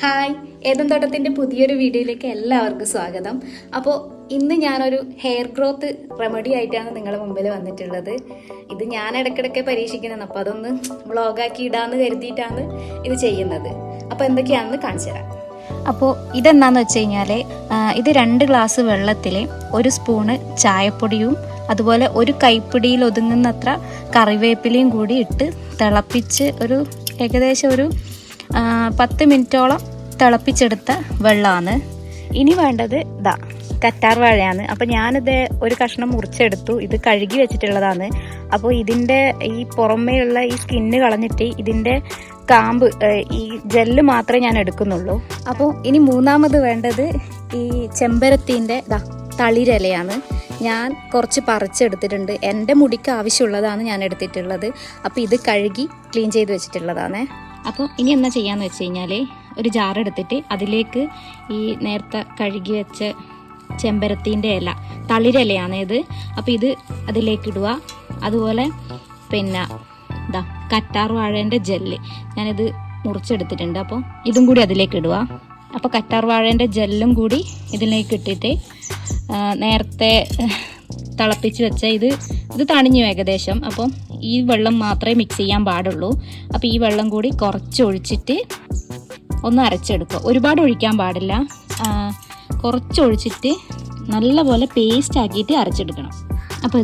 Hi, ഏതൻ തോട്ടത്തിൻ്റെ പുതിയൊരു വീഡിയോയിലേക്ക് എല്ലാവർക്കും സ്വാഗതം. അപ്പോൾ ഇന്ന് ഞാനൊരു ഹെയർ ഗ്രോത്ത് റെമഡി ആയിട്ടാണ് നിങ്ങളുടെ മുമ്പിൽ വന്നിട്ടുള്ളത്. ഇത് ഞാൻ ഇടയ്ക്കിടയ്ക്ക് പരീക്ഷിക്കുന്നതാണ്. അപ്പോൾ അതൊന്ന് വ്ളോഗാക്കി ഇടാമെന്ന് കരുതിയിട്ടാണ് ഇത് ചെയ്യുന്നത്. അപ്പോൾ എന്തൊക്കെയാണെന്ന് കാണിച്ചു തരാം. അപ്പോൾ ഇതെന്താണെന്ന് വെച്ച് കഴിഞ്ഞാൽ ഇത് 2 ഗ്ലാസ് വെള്ളത്തിൽ 1 സ്പൂണ് ചായപ്പൊടിയും അതുപോലെ 1 കൈപ്പിടിയിൽ ഒതുങ്ങുന്നത്ര കറിവേപ്പിലയും കൂടി ഇട്ട് തിളപ്പിച്ച് ഏകദേശം ഒരു 10 മിനിറ്റോളം തിളപ്പിച്ചെടുത്ത വെള്ളമാണ്. ഇനി വേണ്ടത് കറ്റാർ വാഴയാണ്. അപ്പോൾ ഞാനിത് ഒരു കഷ്ണം മുറിച്ചെടുത്തു. ഇത് കഴുകി വെച്ചിട്ടുള്ളതാണ്. അപ്പോൾ ഇതിൻ്റെ ഈ പുറമേയുള്ള ഈ സ്കിന്ന് കളഞ്ഞിട്ട് ഇതിൻ്റെ കാമ്പ് ഈ ജെല്ല് മാത്രമേ ഞാൻ എടുക്കുന്നുള്ളൂ. അപ്പോൾ ഇനി മൂന്നാമത് വേണ്ടത് ഈ ചെമ്പരത്തിൻ്റെ തളിരിലയാണ്. ഞാൻ കുറച്ച് പറിച്ചെടുത്തിട്ടുണ്ട്. എൻ്റെ മുടിക്ക് ആവശ്യമുള്ളതാണ് ഞാൻ എടുത്തിട്ടുള്ളത്. അപ്പോൾ ഇത് കഴുകി ക്ലീൻ ചെയ്ത് വെച്ചിട്ടുള്ളതാണ്. അപ്പോൾ ഇനി എന്താ ചെയ്യാന്ന് വെച്ച് കഴിഞ്ഞാൽ ഒരു ജാർ എടുത്തിട്ട് അതിലേക്ക് ഈ നേരത്തെ കഴുകി വെച്ച ചെമ്പരത്തിൻ്റെ ഇല, തളിരിലയാണ് ഇത്. അപ്പോൾ ഇത് അതിലേക്ക് ഇടുക. അതുപോലെ പിന്നെ കറ്റാർ വാഴേൻ്റെ ജെല്ല് ഞാനിത് മുറിച്ചെടുത്തിട്ടുണ്ട്. അപ്പോൾ ഇതും കൂടി അതിലേക്ക് ഇടുക. അപ്പോൾ കറ്റാർ വാഴേൻ്റെ ജെല്ലും കൂടി ഇതിലേക്ക് ഇട്ടിട്ട് നേരത്തെ തിളപ്പിച്ച് വെച്ച ഇത് തണിഞ്ഞു ഏകദേശം. അപ്പം ഈ വെള്ളം മാത്രമേ മിക്സ് ചെയ്യാൻ പാടുള്ളൂ. അപ്പോൾ ഈ വെള്ളം കൂടി കുറച്ച് ഒഴിച്ചിട്ട് ഒന്ന് അരച്ചെടുക്കുക. ഒരുപാട് ഒഴിക്കാൻ പാടില്ല. കുറച്ച് ഒഴിച്ചിട്ട് നല്ലപോലെ പേസ്റ്റ് ആക്കിയിട്ട് അരച്ചെടുക്കണം. അപ്പോൾ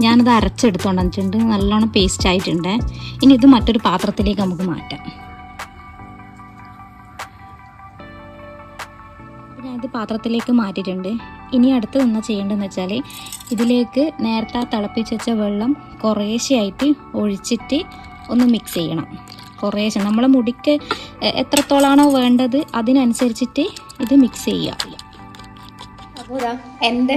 ഞാനത് അരച്ചെടുത്തോണ്ട് വന്നിട്ടുണ്ട്. നല്ലോണം പേസ്റ്റ് ആയിട്ടുണ്ട്. ഇനി ഇത് മറ്റൊരു പാത്രത്തിലേക്ക് നമുക്ക് മാറ്റാം. ഞാനിത് പാത്രത്തിലേക്ക് മാറ്റിയിട്ടുണ്ട്. ഇനി അടുത്ത് എന്താ ചെയ്യേണ്ടതെന്ന് വെച്ചാൽ ഇതിലേക്ക് നേരത്തെ തിളപ്പിച്ച് വെച്ച വെള്ളം കുറേശ്ശെയായിട്ട് ഒഴിച്ചിട്ട് ഒന്ന് മിക്സ് ചെയ്യണം. കുറേശ്ശെ നമ്മളെ മുടിക്ക് എത്രത്തോളാണോ വേണ്ടത് അതിനനുസരിച്ചിട്ട് ഇത് മിക്സ് ചെയ്യുക. അപ്പോൾ എൻ്റെ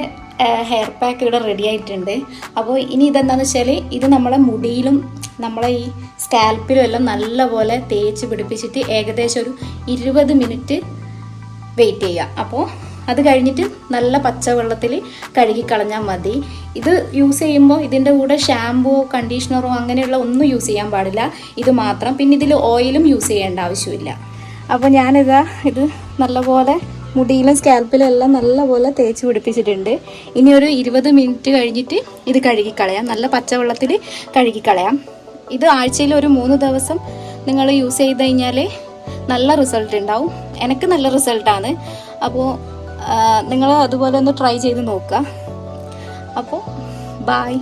ഹെയർ പാക്ക് ഇവിടെ റെഡി ആയിട്ടുണ്ട്. അപ്പോൾ ഇനി ഇതെന്താണെന്ന് വെച്ചാൽ ഇത് നമ്മളെ മുടിയിലും നമ്മളെ ഈ സ്കാൽപ്പിലും എല്ലാം നല്ലപോലെ തേച്ച് പിടിപ്പിച്ചിട്ട് ഏകദേശം ഒരു 20 മിനിറ്റ് വെയിറ്റ് ചെയ്യുക. അപ്പോൾ അത് കഴിഞ്ഞിട്ട് നല്ല പച്ചവെള്ളത്തിൽ കഴുകിക്കളഞ്ഞാൽ മതി. ഇത് യൂസ് ചെയ്യുമ്പോൾ ഇതിൻ്റെ കൂടെ ഷാമ്പുവോ കണ്ടീഷണറോ അങ്ങനെയുള്ള ഒന്നും യൂസ് ചെയ്യാൻ പാടില്ല. ഇത് മാത്രം. പിന്നെ ഇതിൽ ഓയിലും യൂസ് ചെയ്യേണ്ട ആവശ്യമില്ല. അപ്പോൾ ഇത് നല്ലപോലെ മുടിയിലും സ്കാൽപ്പിലും എല്ലാം നല്ലപോലെ തേച്ച് പിടിപ്പിച്ചിട്ടുണ്ട്. ഇനി ഒരു 20 മിനിറ്റ് കഴിഞ്ഞിട്ട് ഇത് കഴുകിക്കളയാം. നല്ല പച്ചവെള്ളത്തിൽ കഴുകിക്കളയാം. ഇത് ആഴ്ചയിൽ ഒരു 3 ദിവസം നിങ്ങൾ യൂസ് ചെയ്ത് കഴിഞ്ഞാൽ നല്ല റിസൾട്ട് ഉണ്ടാവും. എനിക്ക് നല്ല റിസൾട്ടാണ്. അപ്പോൾ നിങ്ങൾ അതുപോലെ ഒന്ന് ട്രൈ ചെയ്ത് നോക്കുക. അപ്പോൾ ബൈ.